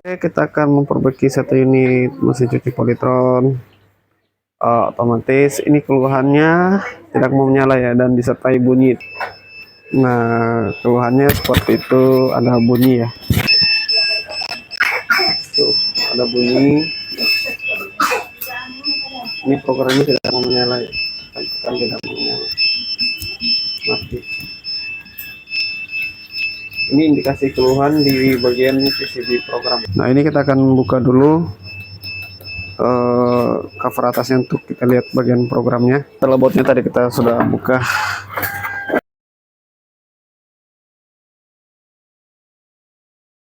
Oke, kita akan memperbaiki satu unit mesin cuci Polytron otomatis. Ini keluhannya tidak mau menyala ya, dan disertai bunyi. Nah, keluhannya seperti itu, ada bunyi ya. Tuh, ada bunyi. Ini programnya tidak mau menyala ya. Kan tidak mau menyala. Mati. Ini indikasi keluhan di bagian PCB program. Nah, ini kita akan buka dulu cover atasnya untuk kita lihat bagian programnya. Telepotnya tadi kita sudah buka.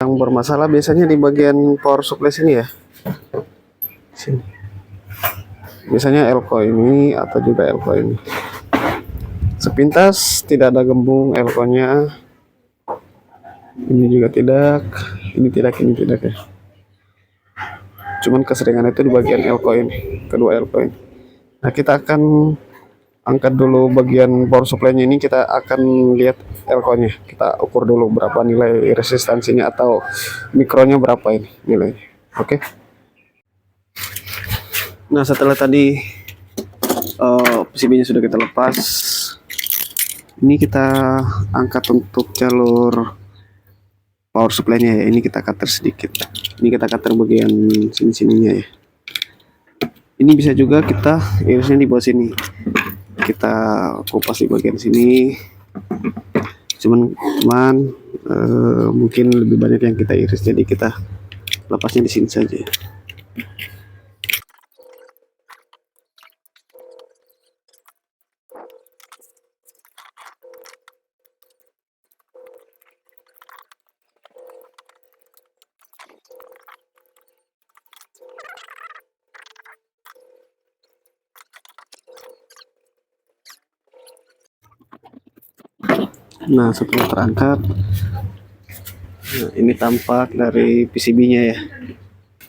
Yang bermasalah biasanya di bagian power supply sini ya. Sini. Biasanya elko ini atau juga elko ini. Sepintas tidak ada gembung elko-nya. Ini juga tidak. Ini tidak, ini tidak ya. Cuman keseringan itu di bagian elko ini, kedua elko ini. Nah, kita akan angkat dulu bagian power supply-nya ini, kita akan lihat elko-nya. Kita ukur dulu berapa nilai resistansinya atau mikronya berapa ini nilainya. Oke. Nah, setelah tadi PCB-nya sudah kita lepas, ini kita angkat untuk jalur power supply-nya ya. Ini kita cutter sedikit. Ini kita cutter bagian sini-sininya ya. Ini bisa juga kita irisnya di bawah sini. Kita kupas di bagian sini. Cuman mungkin lebih banyak yang kita iris, jadi kita lepasnya di sini saja. Nah, setelah terangkat, nah, ini tampak dari PCB-nya ya.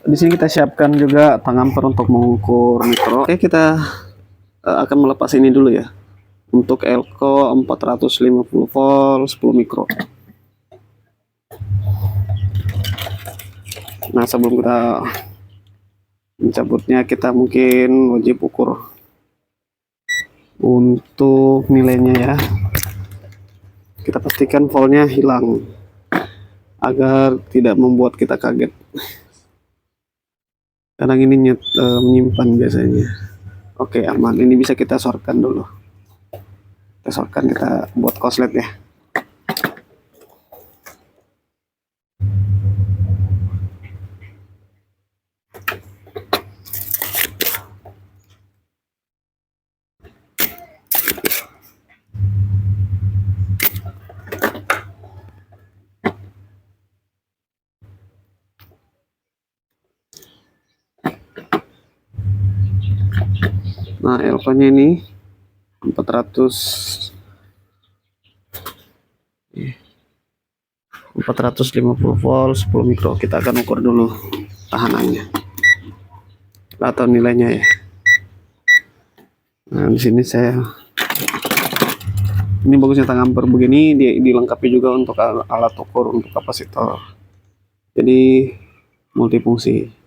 Di sini kita siapkan juga tang amper untuk mengukur mikro. Oke, kita akan melepas ini dulu ya. Untuk elko 450 volt 10 mikro. Nah, sebelum kita mencabutnya, kita mungkin wajib ukur untuk nilainya ya. Kita pastikan voltnya hilang agar tidak membuat kita kaget. Kadang ini menyimpan biasanya. Oke, aman. Ini bisa kita shortkan dulu. Kita shortkan, kita buat korslet ya. Nah, elko-nya ini 450 volt 10 mikro. Kita akan ukur dulu tahanannya atau nilainya ya. Nah, di sini ini bagusnya tang amper begini, dilengkapi juga untuk alat ukur untuk kapasitor. Jadi multifungsi.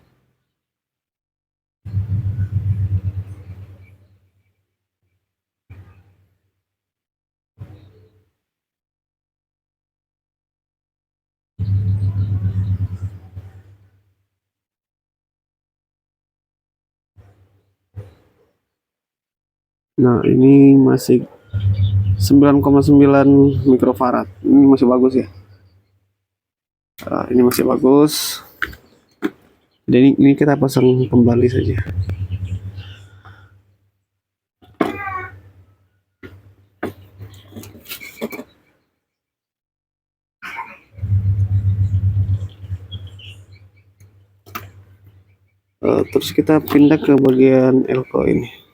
Nah, ini masih 9,9 mikrofarad. Ini masih bagus ya. Ini masih bagus. Jadi ini kita pasang kembali saja. Terus kita pindah ke bagian elko ini.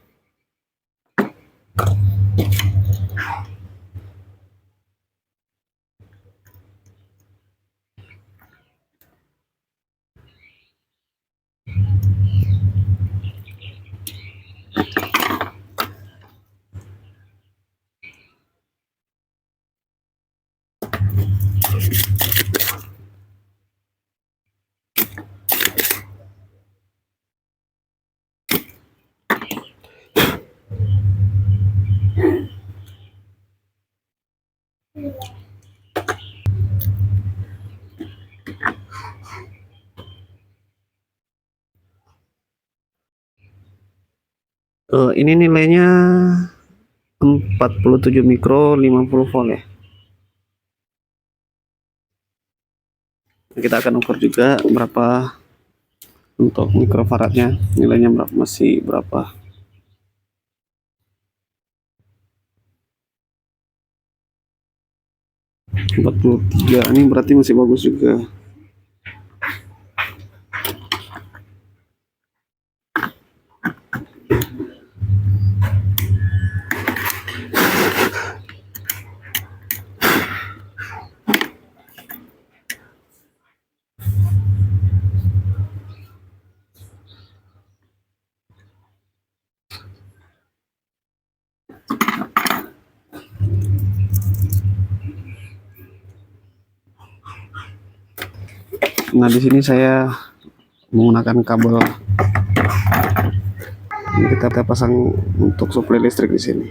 Ini nilainya 47 mikro 50 volt ya. Kita akan ukur juga berapa untuk mikrofaradnya, nilainya berapa, masih berapa. Empat puluh tiga, ini berarti masih bagus juga. Nah, di sini saya menggunakan kabel. Ini kita pasang untuk suplai listrik di sini.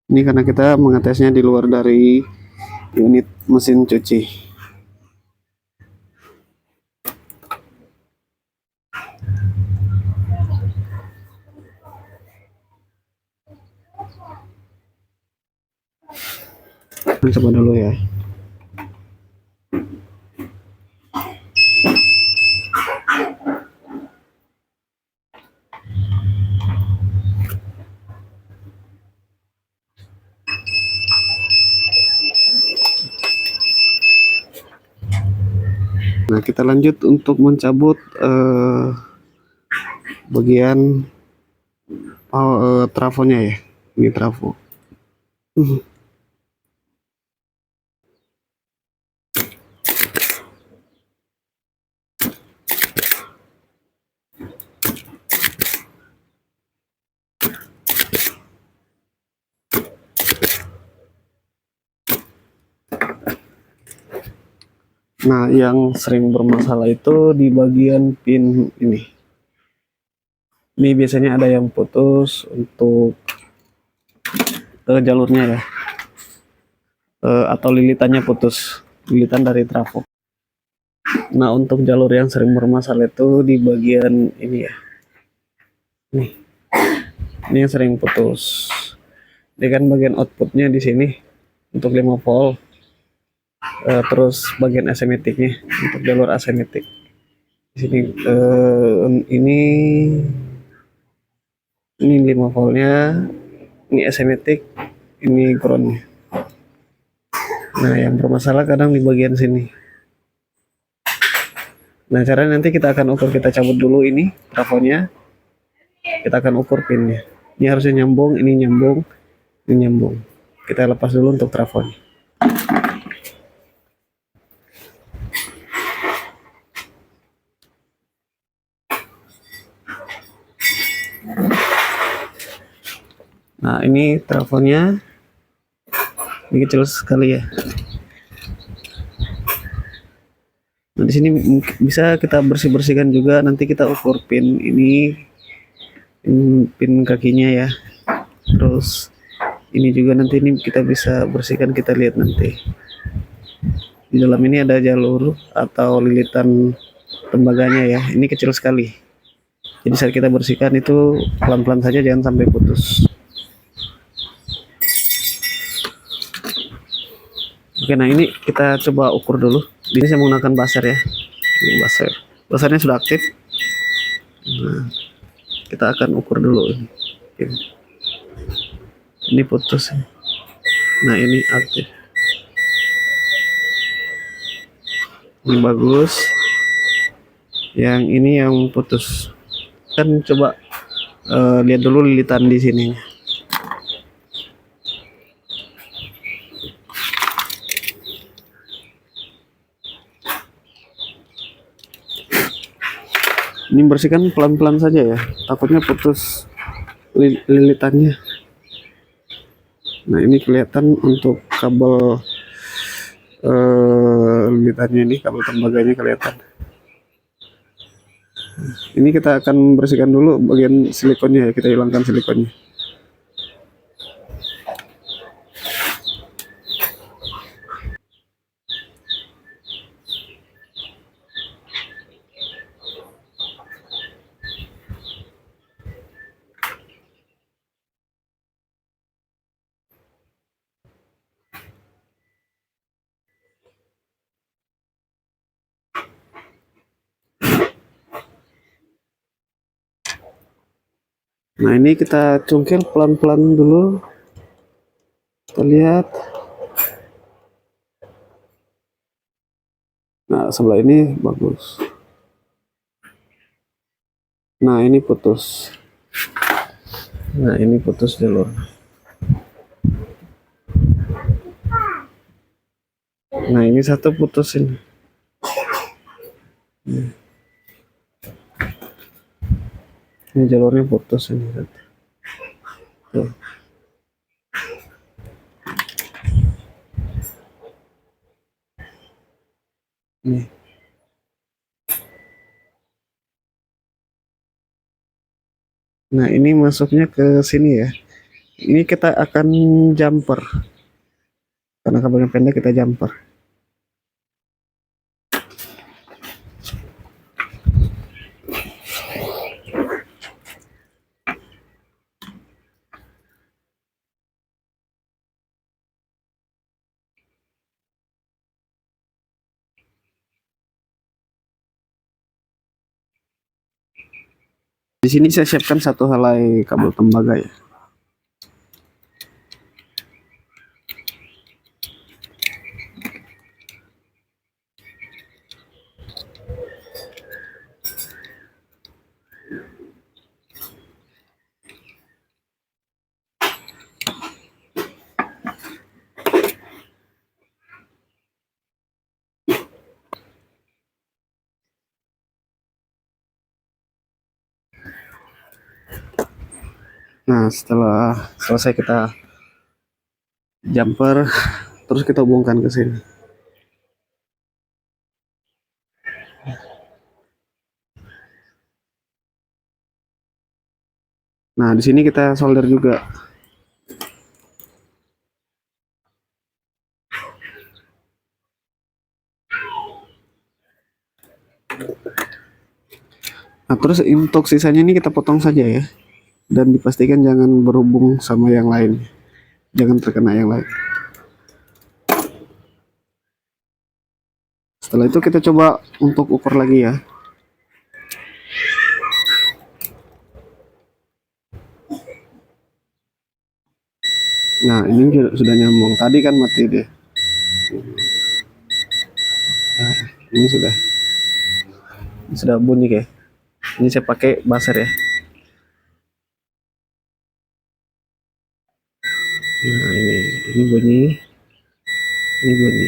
Ini karena kita mengetesnya di luar dari unit mesin cuci. Coba dulu ya. Nah, kita lanjut untuk mencabut bagian trafonya ya. Ini trafo. Nah, yang sering bermasalah itu di bagian pin ini. Ini biasanya ada yang putus untuk jalurnya ya, atau lilitannya putus, lilitan dari trafo. Nah, untuk jalur yang sering bermasalah itu di bagian ini ya. Nih, ini yang sering putus. Ini kan bagian outputnya di sini untuk 5 volt. Terus bagian asematiknya untuk jalur asematik di sini, ini 5 voltnya, ini asematik, ini groundnya. Nah, yang bermasalah kadang di bagian sini. Nah, caranya nanti kita akan ukur, kita cabut dulu ini trafonya, kita akan ukur pinnya. Ini harusnya nyambung, ini nyambung, ini nyambung. Kita lepas dulu untuk trafonya. Nah, ini trafonya, ini kecil sekali ya. Nah, di sini bisa kita bersih-bersihkan juga, nanti kita ukur pin ini, pin kakinya ya. Terus ini juga nanti ini kita bisa bersihkan, kita lihat nanti. Di dalam ini ada jalur atau lilitan tembaganya ya. Ini kecil sekali. Jadi saat kita bersihkan itu pelan-pelan saja, jangan sampai putus. Oke, nah ini kita coba ukur dulu. Di sini saya menggunakan buzzer ya. Ini buzzer. Buzzernya sudah aktif. Nah, kita akan ukur dulu ini. Ini putus. Nah, ini aktif. Ini bagus. Yang ini yang putus. Kan coba lihat dulu lilitan di sini. Ini bersihkan pelan-pelan saja ya, takutnya putus lilitannya. Nah, ini kelihatan untuk kabel lilitannya, ini kabel tembaganya kelihatan. Ini kita akan bersihkan dulu bagian silikonnya ya, kita hilangkan silikonnya. Nah, ini kita cungkil pelan-pelan dulu. Kita lihat. Nah, sebelah ini bagus. Nah, ini putus. Nah, ini putus jalur. Nah, ini satu putus ini. Ini jalurnya putus ini. Tuh. Nih. Nah, ini masuknya ke sini ya. Ini kita akan jumper. Karena kabelnya pendek kita jumper. Di sini saya siapkan satu helai kabel tembaga ya. Nah, setelah selesai kita jumper, terus kita hubungkan ke sini. Nah, di sini kita solder juga. Nah, terus untuk sisanya ini kita potong saja ya. Dan dipastikan jangan berhubung sama yang lain. Jangan terkena yang lain. Setelah itu kita coba untuk ukur lagi ya. Nah, ini sudah nyambung. Tadi kan mati deh. Nah, ini sudah bunyi ya. Ini saya pakai buzzer ya. Nah, ini bunyi. Ini bunyi.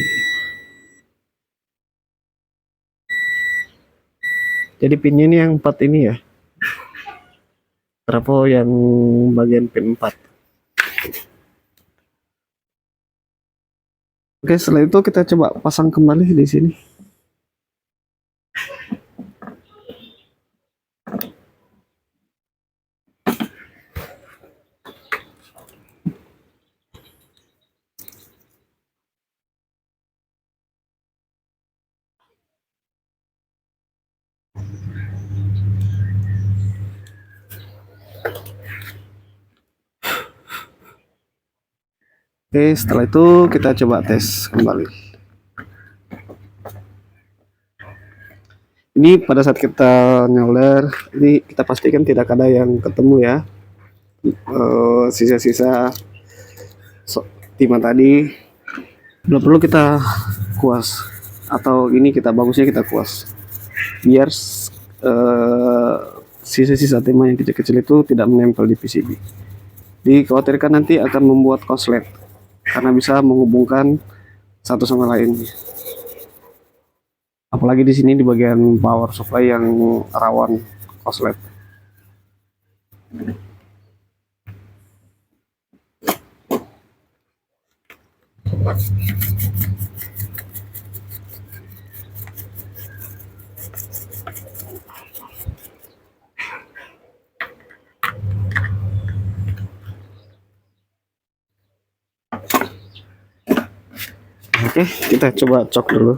Jadi pinnya ini yang 4 ini ya. Trafo yang bagian pin 4. Oke, setelah itu kita coba pasang kembali di sini. Oke, setelah itu kita coba tes kembali. Ini pada saat kita nyolder, ini kita pastikan tidak ada yang ketemu ya. Sisa-sisa timah tadi belum perlu kita kuas, atau ini kita bagusnya kita kuas biar sisa-sisa timah yang kecil-kecil itu tidak menempel di PCB. Dikhawatirkan nanti akan membuat korslet karena bisa menghubungkan satu sama lain. Apalagi di sini di bagian power supply yang rawan korslet. Oke, kita coba cok dulu.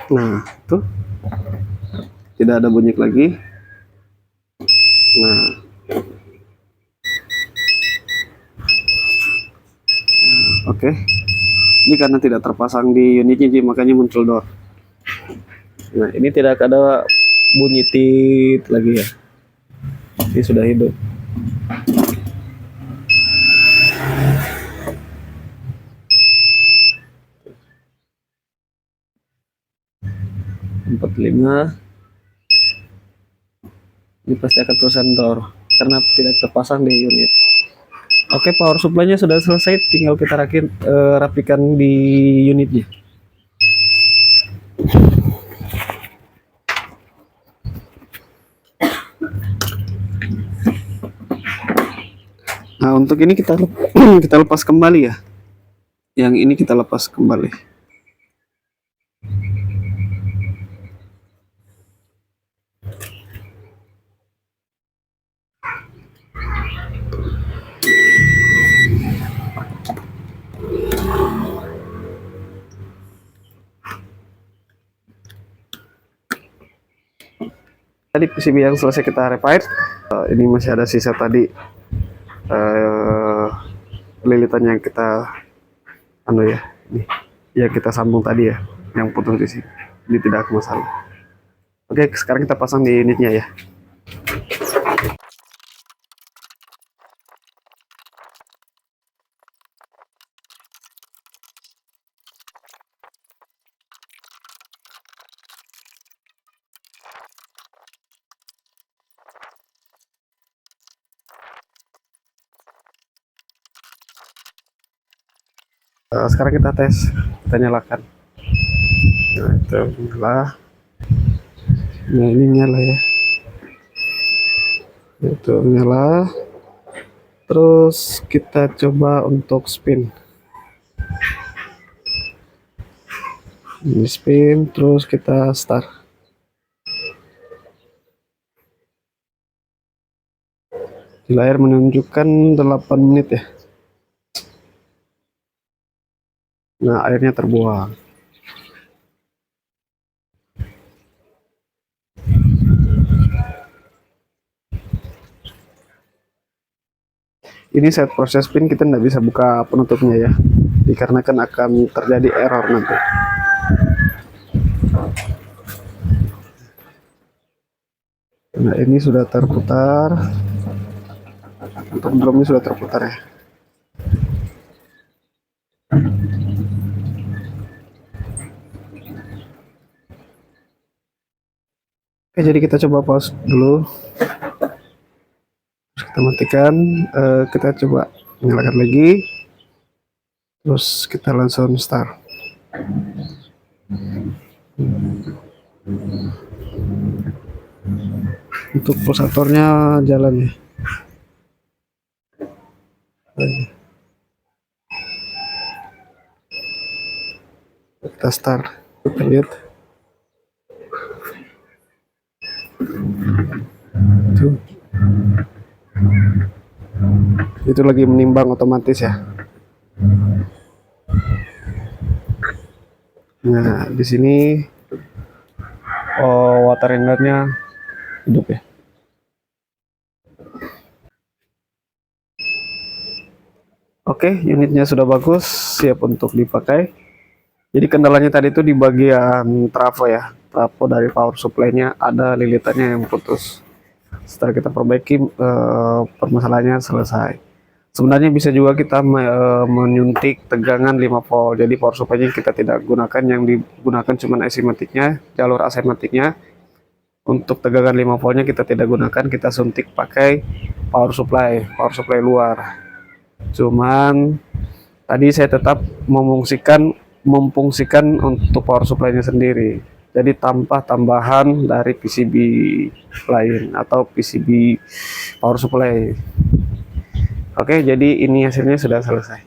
Nah, tuh tidak ada bunyi lagi. Nah, oke. Ini karena tidak terpasang di unitnya, jadi makanya muncul door. Nah, ini tidak ada bunyi tit lagi ya. Ini sudah hidup. Empat lima. Ini pasti akan tulisan door karena tidak terpasang di unit. Oke, power supply-nya sudah selesai, tinggal kita rapikan di unitnya. Nah, untuk ini kita kita lepas kembali ya. Yang ini kita lepas kembali. Tadi PCB yang selesai kita repair. Ini masih ada sisa tadi lilitan yang kita ini yang kita sambung tadi ya, yang putus di sini. Ini tidak masalah. Oke, sekarang kita pasang di unitnya ya. Sekarang kita tes, kita nyalakan. Nah, itu nyala. Nah, ini nyala ya. Itu nyala. Terus kita coba untuk spin. Ini spin, terus kita start. Di layar menunjukkan 8 menit ya. Nah, airnya terbuang. Ini saat proses spin kita tidak bisa buka penutupnya ya, dikarenakan akan terjadi error nanti. Nah, ini sudah terputar. Untuk drumnya sudah terputar ya. Oke, jadi kita coba pause dulu. Terus kita matikan, kita coba nyalakan lagi. Terus kita langsung start. Untuk pulsatornya jalan ya. Kita start, kita lihat. Itu lagi menimbang otomatis ya. Nah, di sini water inletnya hidup ya. Oke, unitnya sudah bagus, siap untuk dipakai. Jadi kendalanya tadi itu di bagian trafo ya. Trafo dari power supply-nya ada lilitannya yang putus. Setelah kita perbaiki, permasalahannya selesai. Sebenarnya bisa juga kita menyuntik tegangan 5 volt. Jadi power supply-nya kita tidak gunakan, yang digunakan cuma asimatiknya, jalur asimatiknya. Untuk tegangan 5 voltnya kita tidak gunakan, kita suntik pakai power supply luar. Cuman tadi saya tetap memfungsikan untuk power supply-nya sendiri. Jadi tanpa tambahan dari PCB lain atau PCB power supply. Oke, jadi ini hasilnya sudah selesai.